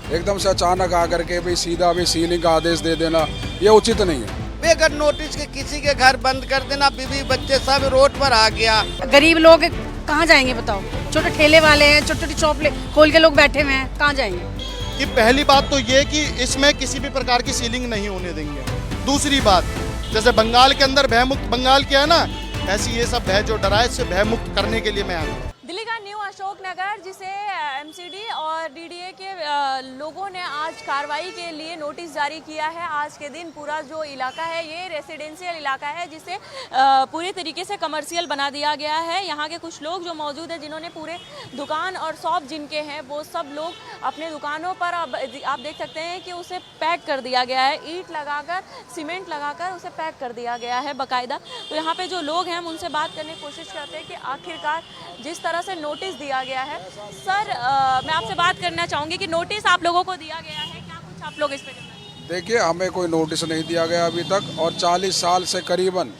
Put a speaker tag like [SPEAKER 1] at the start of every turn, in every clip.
[SPEAKER 1] एकदम से अचानक आकर के भाई सीधा भी सीलिंग का आदेश दे देना ये उचित नहीं है।
[SPEAKER 2] बेगर नोटिस के किसी के घर बंद कर देना, बीवी बच्चे सब रोड पर आ गया।
[SPEAKER 3] गरीब लोग कहाँ जाएंगे बताओ? छोटे ठेले वाले हैं, छोटी छोटी शॉप खोल के लोग बैठे हुए हैं, कहाँ जाएंगे?
[SPEAKER 4] कि पहली बात तो ये कि इसमें किसी भी प्रकार की सीलिंग नहीं होने देंगे। दूसरी बात, जैसे बंगाल के अंदर भयमुक्त बंगाल किया है ना, ऐसी ये सब भय जो डरा है इससे भयमुक्त करने के लिए मैं आया हूँ।
[SPEAKER 5] दिल्ली का न्यू अशोक नगर, जिसे एमसीडी और डीडीए के लोगों ने आज कार्रवाई के लिए नोटिस जारी किया है। आज के दिन पूरा जो इलाका है ये रेसिडेंशियल इलाका है, जिसे पूरी तरीके से कमर्शियल बना दिया गया है। यहाँ के कुछ लोग जो मौजूद हैं, जिन्होंने पूरे दुकान और शॉप जिनके हैं, वो सब लोग अपने दुकानों पर अब आप देख सकते हैं कि उसे पैक कर दिया गया है, ईंट लगाकर, सीमेंट लगाकर उसे पैक कर दिया गया है बाकायदा। तो यहाँ पे जो लोग हैं हम उनसे बात करने की कोशिश करते हैं कि आखिरकार जिस तरह से नोटिस दिया गया है। सर, मैं आपसे बात करना चाहूँगी कि नोटिस आप लोगों को दिया गया है, क्या कुछ आप लोग इस पर कहना चाहेंगे?
[SPEAKER 1] देखिए, हमें कोई नोटिस नहीं दिया गया अभी तक, और 40 साल से करीबन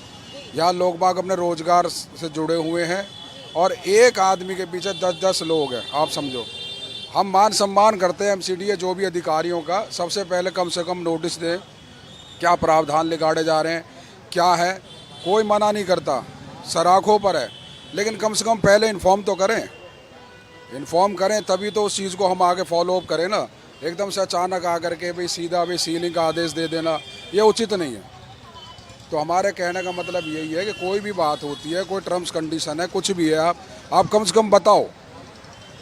[SPEAKER 1] यहाँ लोग बाग अपने रोजगार से जुड़े हुए हैं, और एक आदमी के पीछे 10-10 लोग हैं। आप समझो, हम मान सम्मान करते हैं एमसीडी जो भी अधिकारियों का। सबसे पहले कम से कम नोटिस दें, क्या प्रावधान निकाले जा रहे हैं, क्या है। कोई मना नहीं करता, सराखों पर है, लेकिन कम से कम पहले इन्फॉर्म तो करें। इन्फॉर्म करें तभी तो उस चीज़ को हम आगे फॉलो अप करें ना। एकदम से अचानक आकर के भाई सीधा भी सीलिंग का आदेश दे देना ये उचित नहीं है। तो हमारे कहने का मतलब यही है कि कोई भी बात होती है, कोई टर्म्स कंडीशन है, कुछ भी है, आप कम से कम बताओ।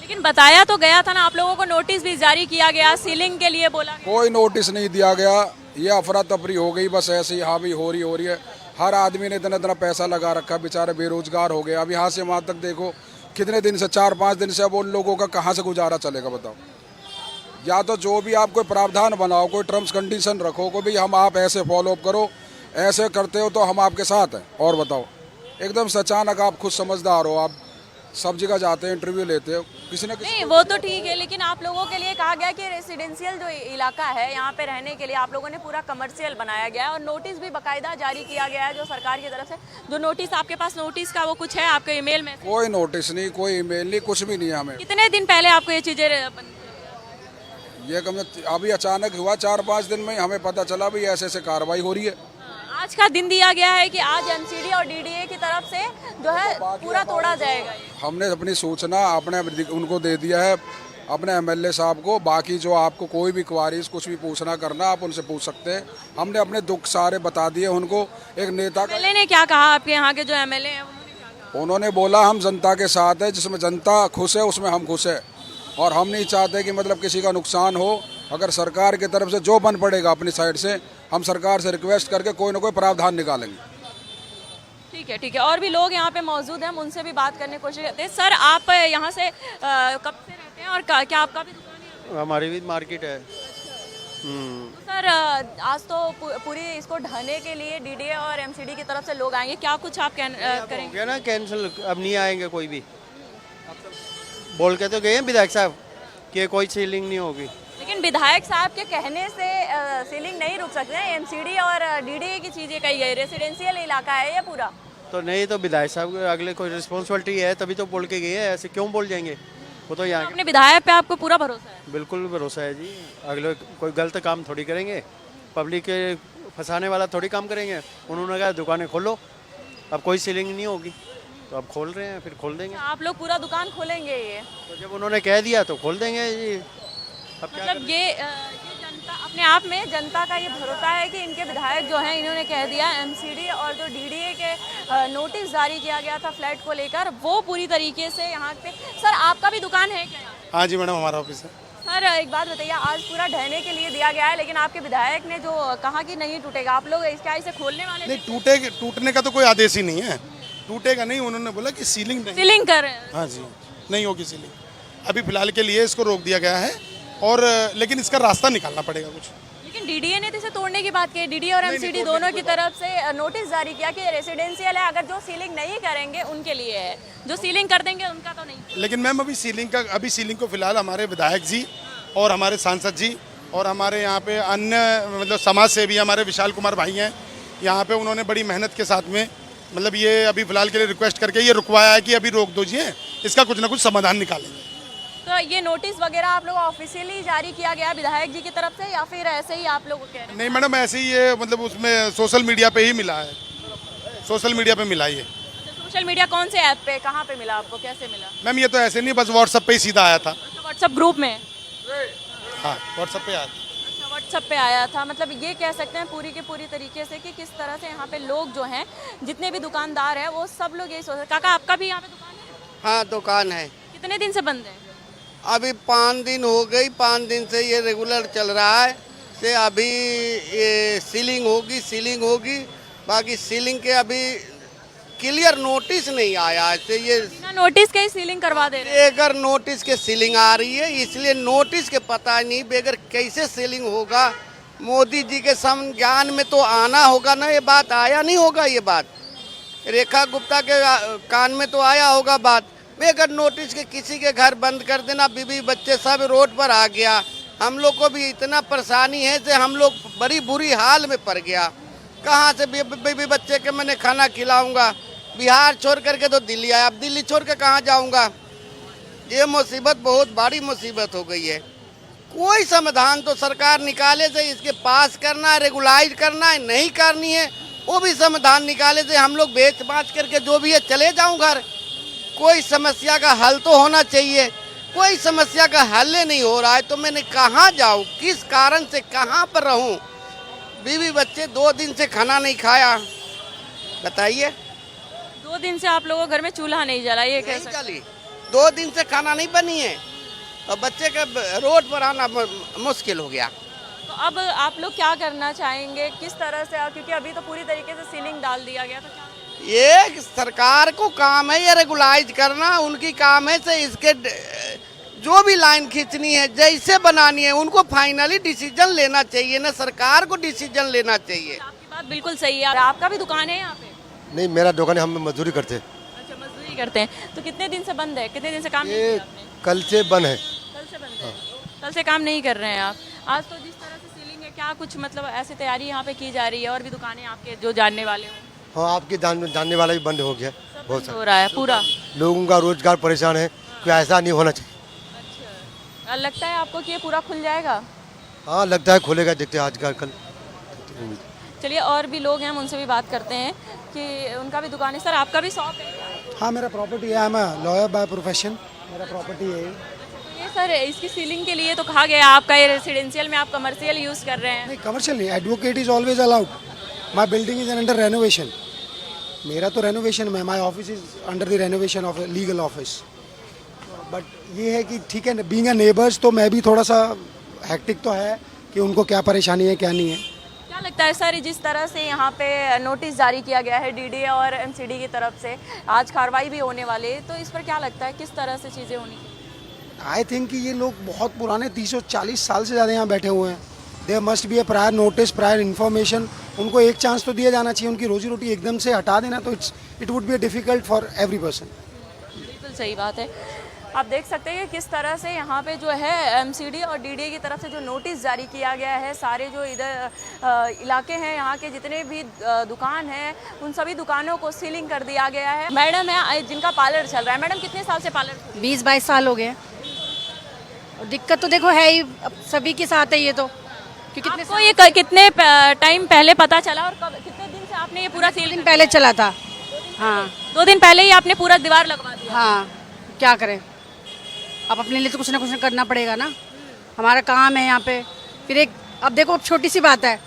[SPEAKER 5] लेकिन बताया तो गया था ना, आप लोगों को नोटिस भी जारी किया गया, सीलिंग के लिए बोला गया।
[SPEAKER 1] कोई नोटिस नहीं दिया गया, ये अफरा तफरी हो गई बस ऐसे ही। हाँ भी हो रही है। हर आदमी ने इतना इतना पैसा लगा रखा, बेचारे बेरोजगार हो गए। अब यहाँ से वहाँ तक देखो, कितने दिन से, 4-5 दिन से अब उन लोगों का कहाँ से गुजारा चलेगा बताओ। या तो जो भी आप कोई प्रावधान बनाओ, कोई टर्म्स कंडीशन रखो, कोई भी हम आप ऐसे फॉलो अप करो, ऐसे करते हो तो हम आपके साथ हैं। और बताओ, एकदम से अचानक, आप खुद समझदार हो, आप सब जगह जाते हैं, इंटरव्यू लेते हो, किसी न किसी।
[SPEAKER 5] नहीं, वो तो ठीक है, लेकिन आप लोगों के लिए कहा गया कि रेसिडेंशियल जो इलाका है, यहाँ पे रहने के लिए आप लोगों ने पूरा कमर्शियल बनाया गया है, और नोटिस भी बाकायदा जारी किया गया है जो सरकार की तरफ से। जो नोटिस आपके पास नोटिस का वो कुछ है आपके ईमेल में?
[SPEAKER 1] कोई नोटिस नहीं, कोई ईमेल नहीं, कुछ भी नहीं है हमें।
[SPEAKER 5] कितने दिन पहले आपको ये चीजें
[SPEAKER 1] ये कम अभी अचानक हुआ, 4-5 दिन में हमें पता चला भी ऐसे ऐसे कार्रवाई हो रही है।
[SPEAKER 5] आज का दिन दिया गया है कि आज एमसीडी और डीडीए की तरफ से जो है पूरा तोड़ा जाएगा ये।
[SPEAKER 1] हमने अपनी सूचना अपने उनको दे दिया है, अपने एमएलए साहब को। बाकी जो आपको कोई भी क्वारीज कुछ भी पूछना करना, आप उनसे पूछ सकते हैं। हमने अपने दुख सारे बता दिए उनको। एक नेता का
[SPEAKER 5] एमएलए ने क्या कहा? आपके यहाँ के जो एमएलए हैं उन्होंने क्या कहा?
[SPEAKER 1] उन्होंने बोला हम जनता के साथ है, जिसमें जनता खुश है उसमें हम खुश है, और हम नहीं चाहते कि मतलब किसी का नुकसान हो। अगर सरकार की तरफ से जो बन पड़ेगा अपनी साइड से, हम सरकार से रिक्वेस्ट करके कोई ना कोई प्रावधान निकालेंगे।
[SPEAKER 5] ठीक है। और भी लोग यहाँ पे मौजूद हैं, हम उनसे भी बात करने की कोशिश करते हैं। सर, आप यहाँ से कब से रहते हैं और क्या आपका भी दुकान है?
[SPEAKER 4] हमारी भी मार्केट है।
[SPEAKER 5] तो सर, आज तो पूरी इसको ढहने के लिए डीडीए और एमसीडी की तरफ से लोग आएंगे, क्या कुछ आप करेंगे?
[SPEAKER 4] क्या ना कैंसिल, अब नहीं आएंगे कोई भी। बोल के तो गए हैं विधायक साहब कि कोई सीलिंग नहीं होगी।
[SPEAKER 5] लेकिन विधायक साहब के कहने से सीलिंग नहीं रुक सकते हैं। एमसीडी और डीडीए की चीजें कही गई, रेसिडेंशियल इलाका है ये पूरा।
[SPEAKER 4] तो नहीं, तो विधायक साहब अगले कोई रिस्पॉन्सिबिलिटी है तभी तो बोल के गए हैं, ऐसे क्यों बोल जाएंगे? वो तो यहाँ
[SPEAKER 5] अपने विधायक पे आपको पूरा भरोसा है?
[SPEAKER 4] बिल्कुल भरोसा है जी। अगले कोई गलत काम थोड़ी करेंगे, पब्लिक के फंसाने वाला थोड़ी काम करेंगे। उन्होंने कहा दुकानें खोलो, अब कोई सीलिंग नहीं होगी, तो अब खोल रहे हैं, फिर खोल देंगे।
[SPEAKER 5] आप लोग पूरा दुकान खोलेंगे ये?
[SPEAKER 4] तो जब उन्होंने कह दिया तो खोल देंगे जी। अब क्या
[SPEAKER 5] मतलब ये जनता अपने आप में, जनता का ये भरोसा है कि इनके विधायक जो हैं इन्होंने कह दिया। एमसीडी और जो डीडीए के नोटिस जारी किया गया था फ्लैट को लेकर, वो पूरी तरीके से यहाँ पे। सर, आपका भी दुकान है क्या?
[SPEAKER 4] हाँ जी मैडम, हमारा ऑफिस है।
[SPEAKER 5] सर, एक बात बताइए, आज पूरा ढहने के लिए दिया गया है, लेकिन आपके विधायक ने जो कहा कि नहीं टूटेगा, आप लोग क्या इसे खोलने वाले?
[SPEAKER 6] नहीं, टूटने का तो कोई आदेश ही नहीं है, टूटेगा नहीं। उन्होंने बोला कि सीलिंग नहीं।
[SPEAKER 5] सीलिंग कर रहे हैं?
[SPEAKER 6] हाँ जी, नहीं होगी सीलिंग। अभी फिलहाल के लिए इसको रोक दिया गया है, और लेकिन इसका रास्ता निकालना पड़ेगा कुछ।
[SPEAKER 5] लेकिन डीडीए ने तो इसे तोड़ने की बात की। डीडीए और एमसीडी दोनों की तरफ से नोटिस जारी किया कि रेसिडेंशियल है, अगर जो सीलिंग नहीं करेंगे उनके लिए है, जो सीलिंग कर देंगे उनका तो नहीं।
[SPEAKER 6] लेकिन मैम अभी सीलिंग को फिलहाल हमारे विधायक जी और हमारे सांसद जी और हमारे यहाँ पे अन्य मतलब समाज सेवी हमारे विशाल कुमार भाई हैं यहाँ पे, उन्होंने बड़ी मेहनत के साथ में मतलब ये अभी फिलहाल के लिए रिक्वेस्ट करके ये रुकवाया है कि अभी रोक दीजिए, इसका कुछ ना कुछ समाधान निकालेंगे।
[SPEAKER 5] तो ये नोटिस वगैरह आप लोग ऑफिशियली जारी किया गया विधायक जी की तरफ से या फिर ऐसे ही आप लोग कह रहे हैं?
[SPEAKER 6] नहीं मैडम, ऐसे ही ये मतलब उसमें सोशल मीडिया पे ही मिला है, सोशल मीडिया पे मिला ये।
[SPEAKER 5] सोशल मीडिया कौन से ऐप पे, कहाँ पे मिला आपको, कैसे मिला?
[SPEAKER 6] मैम ये तो ऐसे नहीं, बस व्हाट्सएप पे ही सीधा आया था।
[SPEAKER 5] व्हाट्सएप ग्रुप में?
[SPEAKER 6] हाँ व्हाट्सएप पे आया था।
[SPEAKER 5] अच्छा, व्हाट्सएप पे आया था। मतलब ये कह सकते हैं पूरी के पूरी तरीके से कि किस तरह से यहाँ पे लोग जो हैं, जितने भी दुकानदार हैं, वो सब लोग यही सोचते। काका आपका भी यहाँ पे दुकान है?
[SPEAKER 2] हाँ दुकान है।
[SPEAKER 5] कितने दिन से बंद है?
[SPEAKER 2] अभी 5 दिन हो गई, 5 दिन से ये रेगुलर चल रहा है। से अभी ये सीलिंग होगी, बाकी सीलिंग के अभी क्लियर नोटिस नहीं आया है। से ये
[SPEAKER 5] बिना नोटिस के ही सीलिंग करवा दे रहे हैं।
[SPEAKER 2] बेगर नोटिस के सीलिंग आ रही है, इसलिए नोटिस के पता नहीं बेगर कैसे सीलिंग होगा। मोदी जी के संज्ञान में तो आना होगा ना, ये बात आया नहीं होगा। ये बात रेखा गुप्ता के कान में तो आया होगा बात। बेगर नोटिस के किसी के घर बंद कर देना, बीवी बच्चे सब रोड पर आ गया। हम लोग को भी इतना परेशानी है से हम लोग बड़ी बुरी हाल में पड़ गया। कहाँ से बीवी बच्चे के मैंने खाना खिलाऊंगा? बिहार छोड़ करके तो दिल्ली आया, अब दिल्ली छोड़ के कहाँ जाऊंगा? ये मुसीबत बहुत बड़ी मुसीबत हो गई है। कोई समाधान तो सरकार निकाले से इसके पास करना है, रेगुलाइज करना है, नहीं करनी है वो भी समाधान निकाले से हम लोग बेच बाँच करके जो भी है चले जाऊं घर। कोई समस्या का हल तो होना चाहिए। कोई समस्या का हल नहीं हो रहा है तो मैंने कहाँ जाऊँ, किस कारण से कहाँ पर रहूँ? बीवी बच्चे 2 दिन से खाना नहीं खाया, बताइए।
[SPEAKER 5] 2 दिन से आप लोगों के घर में चूल्हा नहीं जला, ये
[SPEAKER 2] नहीं
[SPEAKER 5] कैसे?
[SPEAKER 2] चली, 2 दिन से खाना नहीं बनी है और बच्चे का रोड पर आना मुश्किल हो गया।
[SPEAKER 5] तो अब आप लोग क्या करना चाहेंगे, किस तरह से? क्योंकि अभी तो पूरी तरीके से सीलिंग डाल दिया गया, तो क्या?
[SPEAKER 2] ये सरकार को काम है ये रेगुलाइज करना, उनकी काम है से इसके जो भी लाइन खींचनी है, जैसे बनानी है, उनको फाइनली डिसीजन लेना चाहिए ना, सरकार को डिसीजन लेना चाहिए।
[SPEAKER 5] आपकी बात बिल्कुल सही है। आपका भी दुकान है यहाँ पे?
[SPEAKER 7] नहीं, मेरा दुकान है, हम मजदूरी करते हैं।
[SPEAKER 5] अच्छा, मजदूरी करते हैं। तो कितने दिन से बंद है, कितने दिन से काम नहीं
[SPEAKER 7] ये
[SPEAKER 5] किया आपने?
[SPEAKER 7] कल से बंद है।
[SPEAKER 5] कल से बंद है? कल से काम नहीं कर रहे हैं आप? आज तो जिस तरह से सीलिंग है, क्या कुछ मतलब ऐसी तैयारी यहाँ पे की जा रही है? और भी दुकानें आपके जो जानने वाले हो?
[SPEAKER 7] हाँ, आपके जानने वाला भी बंद हो गया, बहुत
[SPEAKER 5] हो रहा है पूरा।
[SPEAKER 7] लोगों का रोजगार परेशान है, कि ऐसा नहीं होना चाहिए।
[SPEAKER 5] अच्छा, लगता है आपको कि ये पूरा खुल जाएगा?
[SPEAKER 7] हाँ लगता है खुलेगा, देखते हैं आज का कल।
[SPEAKER 5] चलिए, और भी लोग हैं, हम उनसे भी बात करते हैं कि उनका भी दुकान है। सर आपका भी शॉप है?
[SPEAKER 8] हाँ मेरा प्रॉपर्टी है, I am a lawyer by profession, मेरा प्रॉपर्टी है।
[SPEAKER 5] तो ये सर इसकी सीलिंग के लिए तो कहा गया आपका ये रेसिडेंशियल में आप कमर्शियल यूज़ कर रहे हैं।
[SPEAKER 8] नहीं कमर्शियल नहीं, advocate is always allowed. My building is under renovation, मेरा तो रेनोवेशन में, my office is under the renovation of legal office. But ये है कि ठीक है, बीइंग अ नेबर्स तो मैं भी थोड़ा सा हैक्टिक तो है कि उनको क्या परेशानी है क्या नहीं है।
[SPEAKER 5] क्या लगता है सर, जिस तरह से यहाँ पे नोटिस जारी किया गया है डीडीए और एमसीडी की तरफ से, आज कार्रवाई भी होने वाली है, तो इस पर क्या लगता है किस तरह से चीज़ें होनी चाहिए?
[SPEAKER 8] आई थिंक कि ये लोग बहुत पुराने 30-40 साल से ज़्यादा यहाँ बैठे हुए हैं। There must be a prior notice, prior information. उनको एक चांस तो दिया जाना चाहिए। उनकी रोजी रोटी एकदम से हटा देना तो it would be difficult for every person.
[SPEAKER 5] बिल्कुल सही बात है। आप देख सकते हैं कि किस तरह से यहाँ पे जो है एमसीडी और डीडीए की तरफ से जो नोटिस जारी किया गया है, सारे जो इधर इलाके हैं, यहाँ के जितने भी दुकान हैं, उन सभी दुकानों को सीलिंग कर दिया गया है। मैडम है जिनका पार्लर चल रहा है। मैडम कितने साल से पार्लर?
[SPEAKER 3] 20-22 साल हो गए। और दिक्कत तो देखो है ही, अब सभी के साथ है ये तो। क्योंकि
[SPEAKER 5] आपको ये कितने टाइम पहले पता चला और कब, कितने दिन से आपने ये पूरा सील?
[SPEAKER 3] दिन पहले चला था। हाँ
[SPEAKER 5] 2 दिन पहले ही आपने पूरा दीवार लगवा दिया?
[SPEAKER 3] हाँ, क्या करें, अब अपने लिए तो कुछ ना कुछ करना पड़ेगा ना, हमारा काम है यहाँ पे। फिर अब देखो, छोटी सी बात है,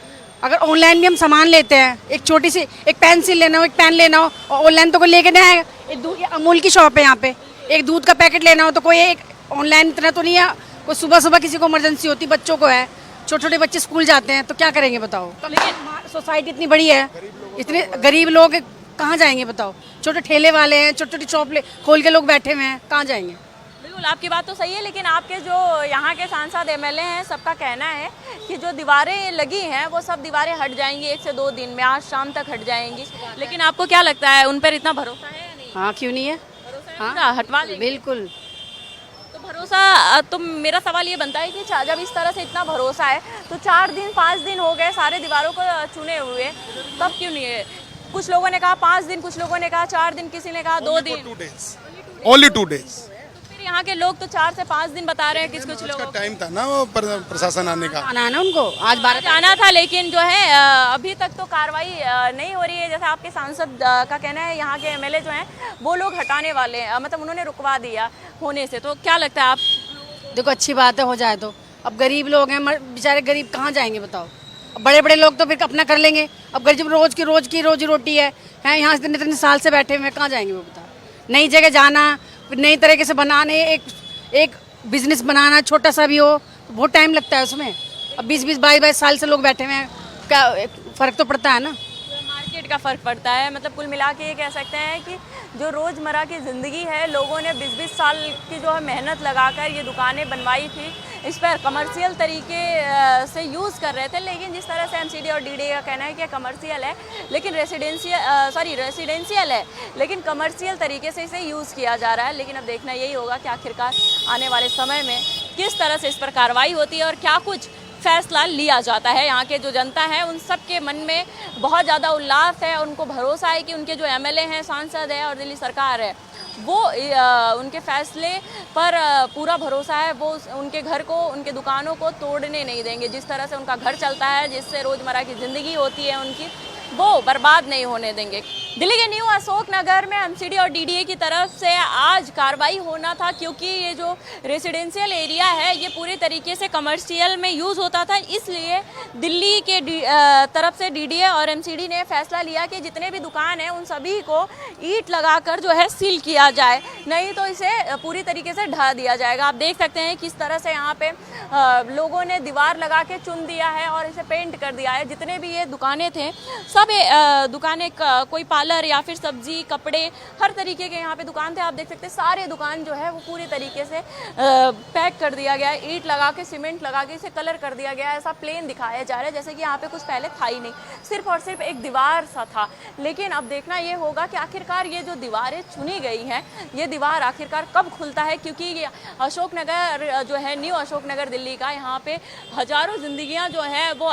[SPEAKER 3] अगर ऑनलाइन भी हम सामान लेते हैं, एक छोटी सी एक पेंसिल लेना हो, एक पेन लेना हो, और ऑनलाइन तो कोई लेके नहीं आएगा। एक अमूल की शॉप है यहाँ पे, एक दूध का पैकेट लेना हो तो कोई एक ऑनलाइन इतना तो नहीं है। कोई सुबह सुबह किसी को इमरजेंसी होती, बच्चों को है, छोटे छोटे बच्चे स्कूल जाते हैं, तो क्या करेंगे बताओ? लेकिन सोसाइटी इतनी बड़ी है, इतने गरीब लोग कहाँ जाएंगे बताओ? छोटे ठेले वाले हैं, छोटी छोटी शॉप खोल के लोग बैठे हुए हैं, कहाँ जाएंगे?
[SPEAKER 5] बिल्कुल, आपकी बात तो सही है, लेकिन आपके जो यहाँ के सांसद एमएलए हैं, सबका कहना है कि जो दीवारें लगी हैं वो सब दीवारें हट जाएंगी 1 से 2 दिन में, आज शाम तक हट जाएंगी। लेकिन आपको क्या लगता है, उन पर इतना भरोसा है या नहीं?
[SPEAKER 3] हाँ, क्यों नहीं है?
[SPEAKER 5] हाँ, हटवा देंगे?
[SPEAKER 3] बिल्कुल।
[SPEAKER 5] तो भरोसा, तो मेरा सवाल ये बनता है कि जब इस तरह से इतना भरोसा है, तो 4 दिन 5 दिन हो गए सारे दीवारों को चुने हुए, तब क्यों नहीं है? कुछ लोगों ने कहा 5 दिन, कुछ लोगों ने कहा 4 दिन, किसी ने कहा 2 दिन।
[SPEAKER 6] Only 2 days।
[SPEAKER 5] फिर यहाँ के लोग तो 4 से 5 दिन बता रहे हैं कुछ
[SPEAKER 6] उसका
[SPEAKER 5] लोगों को
[SPEAKER 6] टाइम था ना वो प्रशासन आने का।
[SPEAKER 3] आना है ना उनको, आज 12
[SPEAKER 5] जाना था, लेकिन जो है अभी तक तो कार्रवाई नहीं हो रही है। जैसे आपके सांसद का कहना है, यहाँ के एमएलए जो हैं वो लोग हटाने वाले हैं, मतलब उन्होंने रुकवा दिया होने से। तो क्या लगता है आप?
[SPEAKER 3] देखो अच्छी बात है, हो जाए तो। अब गरीब लोग हैं, बेचारे गरीब कहाँ जाएंगे बताओ। अब बड़े बड़े लोग तो फिर अपना कर लेंगे। अब गरीब रोज की रोजी रोटी है यहाँ से इतने साल से बैठे हुए हैं, कहाँ जाएंगे वो बताओ। नई जगह जाना, फिर नई तरीके से बनाने, एक बिजनेस बनाना छोटा सा भी हो तो बहुत टाइम लगता है उसमें। अब 20-20, 22-22 साल से लोग बैठे हुए हैं, क्या फ़र्क तो पड़ता है ना।
[SPEAKER 5] मार्केट का फ़र्क पड़ता है। मतलब कुल मिला के ये कह सकते हैं कि जो रोज़मर्रा की ज़िंदगी है, लोगों ने 20-20 साल की जो है मेहनत लगाकर ये दुकानें बनवाई थी, इस पर कमर्शियल तरीके से यूज़ कर रहे थे। लेकिन जिस तरह से एमसीडी और डीडीए का कहना है कि कमर्शियल है, लेकिन रेसिडेंशियल है, लेकिन कमर्शियल तरीके से इसे यूज़ किया जा रहा है। लेकिन अब देखना यही होगा कि आखिरकार आने वाले समय में किस तरह से इस पर कार्रवाई होती है और क्या कुछ फैसला लिया जाता है। यहाँ के जो जनता है उन सब के मन में बहुत ज़्यादा उल्लास है। उनको भरोसा है कि उनके जो एमएलए हैं, सांसद है और दिल्ली सरकार है, वो उनके फैसले पर पूरा भरोसा है। वो उनके घर को, उनके दुकानों को तोड़ने नहीं देंगे। जिस तरह से उनका घर चलता है, जिससे रोज़मर्रा की ज़िंदगी होती है उनकी, वो बर्बाद नहीं होने देंगे। दिल्ली के न्यू अशोक नगर में एमसीडी और डीडीए की तरफ से आज कार्रवाई होना था, क्योंकि ये जो रेसिडेंशियल एरिया है ये पूरी तरीके से कमर्शियल में यूज़ होता था। इसलिए दिल्ली के तरफ से डीडीए और एमसीडी ने फैसला लिया कि जितने भी दुकान हैं उन सभी को ईंट लगाकर जो है सील किया जाए, नहीं तो इसे पूरी तरीके से ढा दिया जाएगा। आप देख सकते हैं किस तरह से यहाँ पे लोगों ने दीवार लगा के चुन दिया है और इसे पेंट कर दिया है। जितने भी ये दुकानें थे, सब दुकानें, कोई पार्लर या फिर सब्जी, कपड़े, हर तरीके के यहाँ पे दुकान थे। आप देख सकते हैं सारे दुकान जो है वो पूरी तरीके से पैक कर दिया गया है। ईंट लगा के, सीमेंट लगा के इसे कलर कर दिया गया है। ऐसा प्लेन दिखाया जा रहा है जैसे कि यहाँ पे कुछ पहले था ही नहीं, सिर्फ और सिर्फ एक दीवार सा था। लेकिन अब देखना ये होगा कि आखिरकार ये जो दीवारें चुनी गई हैं, ये दीवार आखिरकार कब खुलता है, क्योंकि ये अशोकनगर जो है, न्यू अशोकनगर दिल्ली का, यहाँ पे हज़ारों जिंदगियाँ जो हैं वो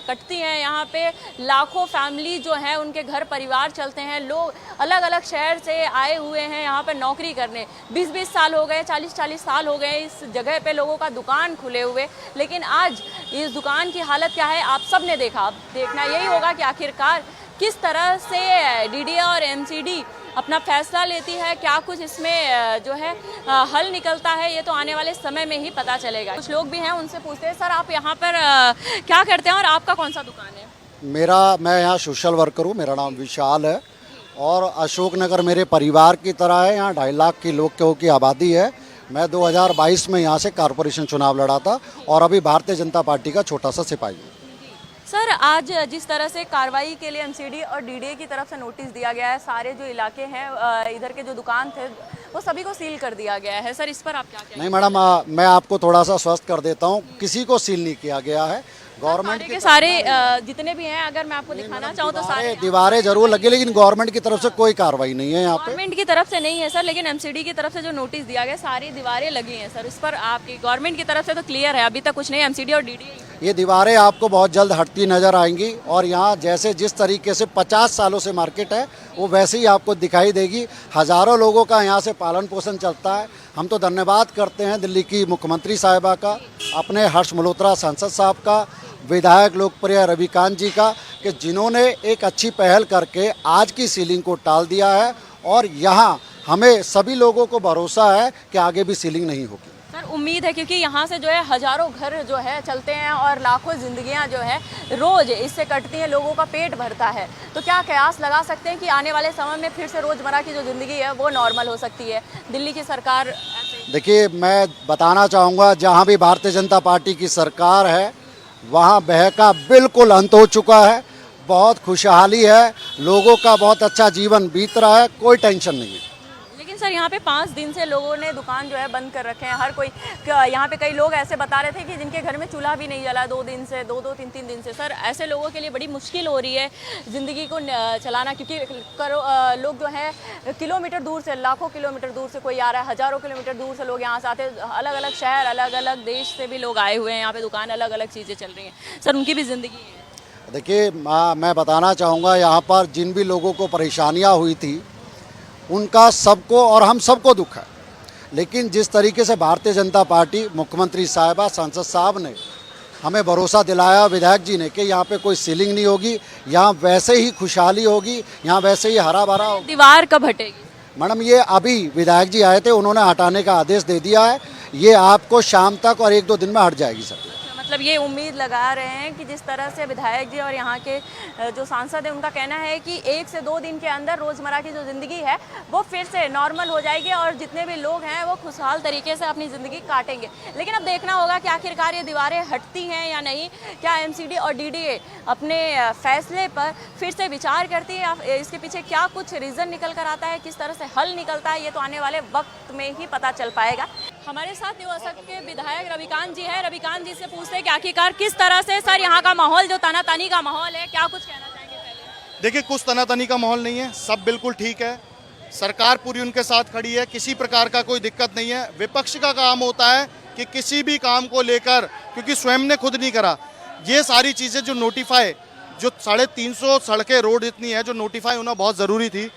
[SPEAKER 5] कटती हैं। यहाँ पे लाखों फैमिली जो है उनके घर परिवार चलते हैं। लोग अलग अलग शहर से आए हुए हैं यहाँ पर नौकरी करने। 20-20 साल हो गए, 40-40 साल हो गए इस जगह पे लोगों का दुकान खुले हुए। लेकिन आज इस दुकान की हालत क्या है आप सब ने देखा। अब देखना यही होगा कि आखिरकार किस तरह से डीडीए और एमसीडी अपना फैसला लेती है, क्या कुछ इसमें जो है हल निकलता है, ये तो आने वाले समय में ही पता चलेगा। कुछ लोग भी हैं, उनसे पूछते हैं, सर आप यहाँ पर क्या करते हैं और आपका कौन सा दुकान है?
[SPEAKER 9] मैं यहाँ सोशल वर्कर हूँ। मेरा नाम विशाल है और अशोकनगर मेरे परिवार की तरह है। यहाँ 2.5 लाख की लोगों की आबादी है। मैं 2022 में यहाँ से कॉरपोरेशन चुनाव लड़ा था और अभी भारतीय जनता पार्टी का छोटा सा सिपाही हूँ।
[SPEAKER 5] सर आज जिस तरह से कार्रवाई के लिए एमसीडी और डीडीए की तरफ से नोटिस दिया गया है, सारे जो इलाके हैं, इधर के जो दुकान थे वो सभी को सील कर दिया गया है। सर इस पर आप क्या कहेंगे?
[SPEAKER 9] नहीं मैडम, मैं आपको थोड़ा सा स्वस्थ कर देता हूँ, किसी को सील नहीं किया गया है। गवर्नमेंट
[SPEAKER 5] के सारे जितने भी हैं, अगर मैं आपको दिखाना चाहूँ तो सारे
[SPEAKER 9] दीवारें जरूर लगी, लेकिन गवर्नमेंट की तरफ से कोई कार्रवाई नहीं है यहाँ पे।
[SPEAKER 5] गवर्नमेंट की तरफ से नहीं है सर, लेकिन एमसीडी की तरफ से जो नोटिस दिया गया सारी दीवारें लगी हैं सर। इस पर आपकी गवर्नमेंट की तरफ से तो क्लियर है, अभी तक कुछ नहीं, एमसीडी और डीडीए।
[SPEAKER 9] ये दीवारें आपको बहुत जल्द हटती नज़र आएंगी और यहाँ जैसे जिस तरीके से 50 सालों से मार्केट है वो वैसे ही आपको दिखाई देगी। हज़ारों लोगों का यहाँ से पालन पोषण चलता है। हम तो धन्यवाद करते हैं दिल्ली की मुख्यमंत्री साहिबा का, अपने हर्ष मल्होत्रा सांसद साहब का, विधायक लोकप्रिय रविकांत जी का, कि जिन्होंने एक अच्छी पहल करके आज की सीलिंग को टाल दिया है। और यहाँ हमें सभी लोगों को भरोसा है कि आगे भी सीलिंग नहीं होगी।
[SPEAKER 5] सर उम्मीद है, क्योंकि यहाँ से जो है हज़ारों घर जो है चलते हैं और लाखों ज़िंदगियाँ जो है रोज़ इससे कटती हैं, लोगों का पेट भरता है। तो क्या कयास लगा सकते हैं कि आने वाले समय में फिर से रोज़मर्रा की जो ज़िंदगी है वो नॉर्मल हो सकती है? दिल्ली की सरकार,
[SPEAKER 9] देखिए मैं बताना चाहूँगा, जहाँ भी भारतीय जनता पार्टी की सरकार है वहाँ भय का बिल्कुल अंत हो चुका है। बहुत खुशहाली है, लोगों का बहुत अच्छा जीवन बीत रहा है, कोई टेंशन नहीं है।
[SPEAKER 5] लेकिन सर यहाँ पे 5 दिन से लोगों ने दुकान जो है बंद कर रखे हैं। हर कोई, यहाँ पे कई लोग ऐसे बता रहे थे कि जिनके घर में चूल्हा भी नहीं जला 2 दिन से, 2-2, 3-3 दिन से। सर ऐसे लोगों के लिए बड़ी मुश्किल हो रही है ज़िंदगी को चलाना, क्योंकि लोग जो है किलोमीटर दूर से, लाखों किलोमीटर दूर से कोई आ रहा है, हज़ारों किलोमीटर दूर से लोग यहाँ से आते हैं। अलग अलग शहर, अलग अलग देश से भी लोग आए हुए हैं यहाँ पे, दुकान अलग अलग चीज़ें चल रही हैं। सर उनकी भी ज़िंदगी है।
[SPEAKER 9] देखिए मैं बताना चाहूँगा, यहाँ पर जिन भी लोगों को परेशानियाँ हुई थी उनका सबको और हम सबको दुख है। लेकिन जिस तरीके से भारतीय जनता पार्टी, मुख्यमंत्री साहिबा, सांसद साहब ने हमें भरोसा दिलाया, विधायक जी ने, कि यहाँ पे कोई सीलिंग नहीं होगी, यहाँ वैसे ही खुशहाली होगी, यहाँ वैसे ही हरा भरा होगा।
[SPEAKER 5] दीवार कब हटेगी?
[SPEAKER 9] मैडम ये अभी विधायक जी आए थे, उन्होंने हटाने का आदेश दे दिया है, ये आपको शाम तक और 1-2 दिन में हट जाएगी सर।
[SPEAKER 5] मतलब ये उम्मीद लगा रहे हैं कि जिस तरह से विधायक जी और यहाँ के जो सांसद हैं उनका कहना है कि 1 से 2 दिन के अंदर रोज़मर्रा की जो ज़िंदगी है वो फिर से नॉर्मल हो जाएगी और जितने भी लोग हैं वो खुशहाल तरीके से अपनी ज़िंदगी काटेंगे। लेकिन अब देखना होगा कि आखिरकार ये दीवारें हटती हैं या नहीं, क्या एमसीडी और डीडीए अपने फैसले पर फिर से विचार करती है, या इसके पीछे क्या कुछ रीज़न निकल कर आता है, किस तरह से हल निकलता है, ये तो आने वाले वक्त में ही पता चल पाएगा। हमारे साथ न्यू असक के विधायक रविकांत जी हैं। रविकांत जी से पूछते हैं कि आखिरकार किस तरह से सर यहाँ का माहौल, जो तनातनी का माहौल है, क्या कुछ कहना चाहेंगे पहले?
[SPEAKER 4] देखिए, कुछ तनातनी का माहौल नहीं है, सब बिल्कुल ठीक है, सरकार पूरी उनके साथ खड़ी है, किसी प्रकार का कोई दिक्कत नहीं है। विपक्ष का काम होता है कि किसी भी काम को लेकर, क्योंकि स्वयं ने खुद नहीं करा, ये सारी चीज़ें जो नोटिफाई, जो 350 सड़कें, रोड इतनी है जो नोटिफाई होना बहुत ज़रूरी थी।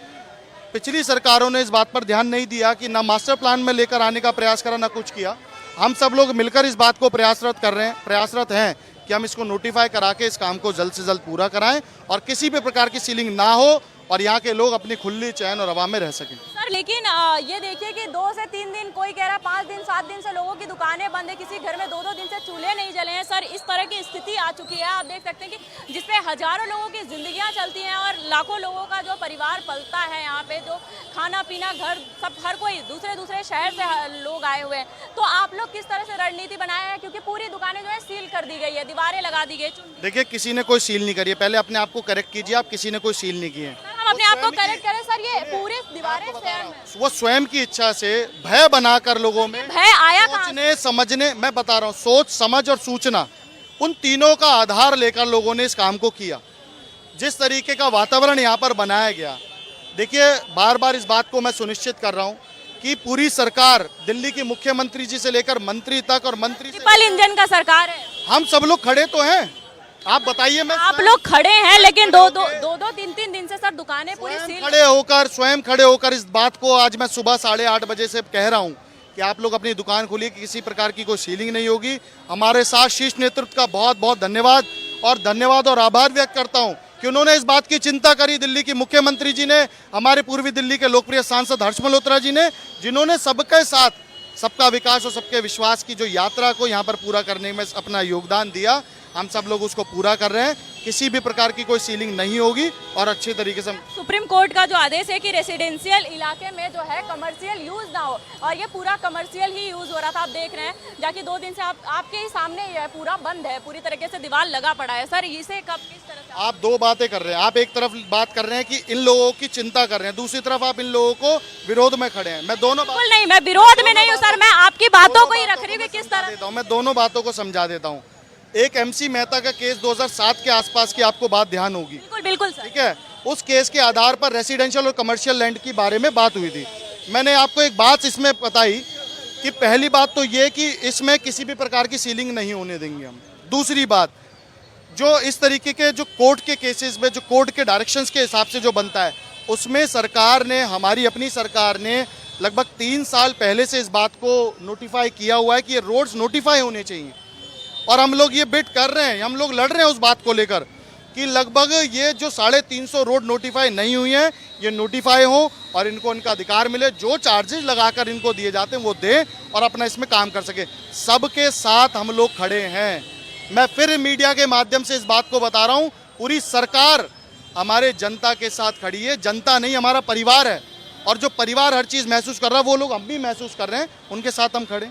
[SPEAKER 4] पिछली सरकारों ने इस बात पर ध्यान नहीं दिया कि ना मास्टर प्लान में लेकर आने का प्रयास करा, ना कुछ किया। हम सब लोग मिलकर इस बात को प्रयासरत हैं कि हम इसको नोटिफाई करा के इस काम को जल्द से जल्द पूरा कराएं और किसी भी प्रकार की सीलिंग ना हो और यहाँ के लोग अपनी खुली चैन और हवा में रह सकें।
[SPEAKER 5] सर लेकिन ये देखिए कि 2 से 3 दिन, कोई कह रहा है 5 दिन 7 दिन से लोगों की दुकानें बंद है, किसी घर में 2-2 दिन से चूल्हे नहीं जले हैं। सर इस तरह की स्थिति आ चुकी है, आप देख सकते हैं कि जिसपे हजारों लोगों की जिंदगियां चलती हैं और लाखों लोगों का जो परिवार पलता है, यहाँ पे जो खाना पीना, घर, सब, हर कोई दूसरे शहर से लोग आए हुए हैं। तो आप लोग किस तरह से रणनीति बनाए हैं, क्योंकि पूरी दुकानें जो है सील कर दी गई है, दीवारें लगा दी गई।
[SPEAKER 4] देखिए, किसी ने कोई सील नहीं करी है, पहले अपने आप को करेक्ट कीजिए, आप किसी ने कोई सील नहीं की है।
[SPEAKER 5] हम अपने आप को करेक्ट करें सर, ये पूरे दीवारें
[SPEAKER 4] वो स्वयं की इच्छा से भय बनाकर लोगों में
[SPEAKER 5] भय आया
[SPEAKER 4] सोचने समझने, मैं बता रहा हूँ, सोच समझ और सूचना, उन तीनों का आधार लेकर लोगों ने इस काम को किया। जिस तरीके का वातावरण यहाँ पर बनाया गया, देखिए बार बार इस बात को मैं सुनिश्चित कर रहा हूँ कि पूरी सरकार, दिल्ली की मुख्यमंत्री जी से लेकर मंत्री तक और मंत्री
[SPEAKER 5] ट्रिपल इंजन का सरकार है,
[SPEAKER 4] हम सब लोग खड़े तो हैं। आप बताइए, मैं
[SPEAKER 5] आप लोग खड़े हैं, लेकिन 2-2, 3-3 दिन से सर दुकानें पूरी सील।
[SPEAKER 4] स्वयं खड़े होकर इस बात को आज मैं सुबह 8:30 बजे से कह रहा हूँ कि आप लोग अपनी दुकान खोलिए, किसी प्रकार की कोई सीलिंग नहीं होगी। हमारे साथ शीर्ष नेतृत्व का बहुत बहुत धन्यवाद और आभार व्यक्त करता हूँ कि उन्होंने इस बात की चिंता करी। दिल्ली की मुख्यमंत्री जी ने, हमारे पूर्वी दिल्ली के लोकप्रिय सांसद हर्ष मल्होत्रा जी ने, जिन्होंने सबके साथ सबका विकास और सबके विश्वास की जो यात्रा को यहाँ पर पूरा करने में अपना योगदान दिया, हम सब लोग उसको पूरा कर रहे हैं। किसी भी प्रकार की कोई सीलिंग नहीं होगी और अच्छे तरीके से।
[SPEAKER 5] सुप्रीम कोर्ट का जो आदेश है कि रेसिडेंशियल इलाके में जो है कमर्शियल यूज ना हो, और ये पूरा कमर्शियल ही यूज हो रहा था। आप देख रहे हैं जाकि 2 दिन से आपके ही सामने ये पूरा बंद है, पूरी तरीके से दीवार लगा पड़ा है। सर इसे कब, किस तरह से?
[SPEAKER 4] आप 2 बातें कर रहे हैं। आप एक तरफ बात कर रहे हैं कि इन लोगों की चिंता कर रहे हैं, दूसरी तरफ आप इन लोगों को विरोध में खड़े हैं। मैं दोनों
[SPEAKER 5] नहीं, मैं विरोध में नहीं हूँ सर, मैं आपकी बातों को ही रख रही हूँ। किस तरह
[SPEAKER 4] मैं दोनों बातों को समझा देता हूँ। एक MC मेहता का केस 2007 के आसपास की आपको बात ध्यान होगी,
[SPEAKER 5] बिल्कुल सर,
[SPEAKER 4] ठीक है। उस केस के आधार पर रेसिडेंशियल और कमर्शियल लैंड के बारे में बात हुई थी। मैंने आपको एक बात इसमें बताई कि पहली बात तो ये कि इसमें किसी भी प्रकार की सीलिंग नहीं होने देंगे हम। दूसरी बात, जो इस तरीके के जो कोर्ट के केसेस में, जो कोर्ट के डायरेक्शंस के हिसाब से जो बनता है, उसमें सरकार ने, हमारी अपनी सरकार ने लगभग 3 साल पहले से इस बात को नोटिफाई किया हुआ है कि ये रोड्स नोटिफाई होने चाहिए। और हम लोग ये बिट कर रहे हैं, हम लोग लड़ रहे हैं उस बात को लेकर कि लगभग ये जो 350 रोड नोटिफाई नहीं हुई हैं, ये नोटिफाई हो और इनको इनका अधिकार मिले। जो चार्जेस लगाकर इनको दिए जाते हैं वो दें और अपना इसमें काम कर सके। सबके साथ हम लोग खड़े हैं। मैं फिर मीडिया के माध्यम से इस बात को बता रहा हूँ, पूरी सरकार हमारे जनता के साथ खड़ी है। जनता नहीं, हमारा परिवार है, और जो परिवार हर चीज़ महसूस कर रहा है वो लोग हम भी महसूस कर रहे हैं, उनके साथ हम खड़े।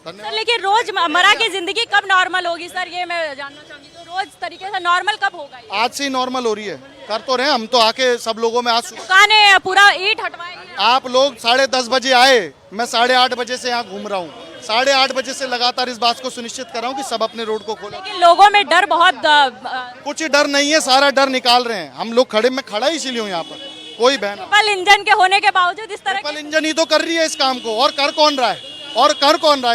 [SPEAKER 5] सर लेकिन रोजमर्रा की जिंदगी कब नॉर्मल होगी सर, ये मैं जानना चाहूंगी। तो रोज तरीके से नॉर्मल कब होगा?
[SPEAKER 4] आज से ही नॉर्मल हो रही है, कर तो रहे हम तो आके सब लोगों में। आज
[SPEAKER 5] दुकानें पूरा ईंट हटवाएंगे।
[SPEAKER 4] आप लोग 10:30 बजे आए, मैं 8:30 बजे से यहाँ घूम रहा हूँ। 8:30 बजे से लगातार इस बात को सुनिश्चित कर रहा हूँ कि सब अपने रोड को खोलें।
[SPEAKER 5] लेकिन लोगों में डर बहुत
[SPEAKER 4] कुछ डर नहीं है, सारा डर निकाल रहे हैं हम लोग। खड़े, मैं खड़ा ही इसीलिए हूँ यहाँ पर, कोई बहन।
[SPEAKER 5] ट्रिपल इंजन के होने के बावजूद इस तरह
[SPEAKER 4] ट्रिपल इंजन ही तो कर रही है इस काम को, और कर कौन रहा है?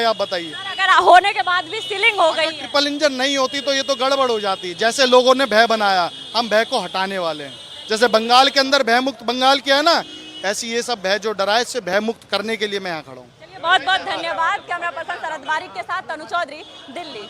[SPEAKER 4] आप बताइए।
[SPEAKER 5] अगर होने के बाद भी सीलिंग हो गई है।
[SPEAKER 4] ट्रिपल इंजन नहीं होती तो ये तो गड़बड़ हो जाती। जैसे लोगों ने भय बनाया, हम भय को हटाने वाले हैं। जैसे बंगाल के अंदर भय मुक्त बंगाल किया है ना, ऐसी ये सब भय जो डरा है, इससे भय मुक्त करने के लिए मैं यहाँ खड़ा हूँ।
[SPEAKER 5] बहुत बहुत धन्यवाद। कैमरा पर्सन शरद बारिक के साथ तनु चौधरी, दिल्ली।